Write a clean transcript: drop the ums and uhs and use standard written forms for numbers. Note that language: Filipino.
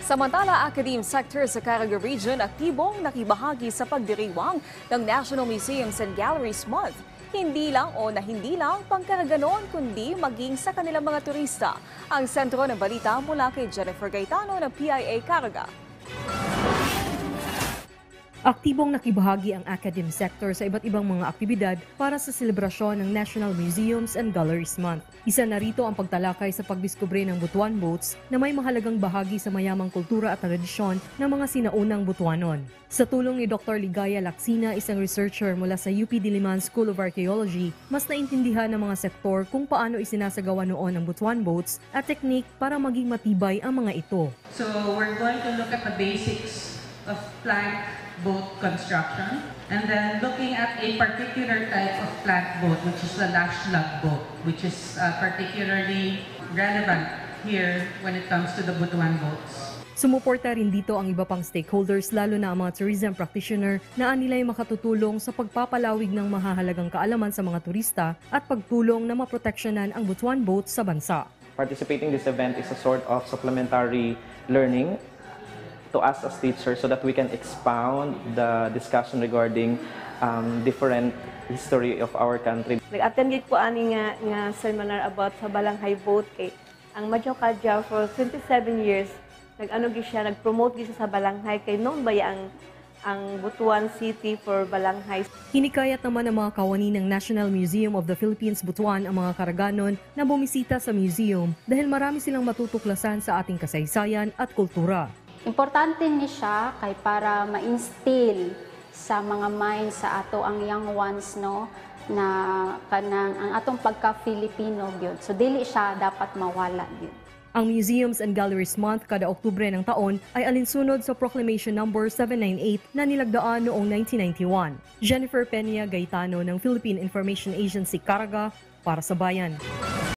Samantala, academe sector sa Caraga Region aktibong nakibahagi sa pagdiriwang ng National Museums and Galleries Month. Hindi lang pangkaraganon kundi maging sa kanilang mga turista. Ang sentro ng balita mula kay Jennifer Gaetano ng PIA Caraga. Aktibong nakibahagi ang academe sector sa iba't ibang mga aktibidad para sa selebrasyon ng National Museums and Galleries Month. Isa na rito ang pagtalakay sa pagdiskubre ng Butuan boats na may mahalagang bahagi sa mayamang kultura at tradisyon ng mga sinaunang Butuanon. Sa tulong ni Dr. Ligaya Laksina, isang researcher mula sa UP Diliman School of Archaeology, mas naintindihan ng mga sektor kung paano isinasagawa noon ang Butuan boats at technique para maging matibay ang mga ito. So we're going to look at the basics of plank boat construction, and then looking at a particular type of plank boat, which is the lash lug boat, which is particularly relevant here when it comes to the Butuan boats. Sumuporta rin dito ang iba pang stakeholders, lalo na ang mga tourism practitioner na anilay makatutulong sa pagpapalawig ng mahahalagang kaalaman sa mga turista at pagtulong na maproteksyonan ang Butuan boat sa bansa. Participating in this event is a sort of supplementary learning to us as teachers so that we can expound the discussion regarding different history of our country. Nag-attend gid ko ani nga seminar about sa Balanghay boat kay ang Madyo Kadya for 27 years nag-ano gid siya, nag-promote gid sa Balanghay kay noon ba ang Butuan City for Balanghay. Hinikayat naman ng mga kawani ng National Museum of the Philippines Butuan ang mga Karaganon na bumisita sa museum dahil marami silang matutuklasan sa ating kasaysayan at kultura. Importante ni siya kay para ma-instill sa mga mind sa ato ang young ones no na kanang ang atong pagka-Filipino gyud. So dili siya dapat mawala gyud. Ang Museums and Galleries Month kada Oktubre ng taon ay alinsunod sa Proclamation No. 798 na nilagdaan noong 1991. Jennifer Peña Gaetano ng Philippine Information Agency Caraga para sa Bayan.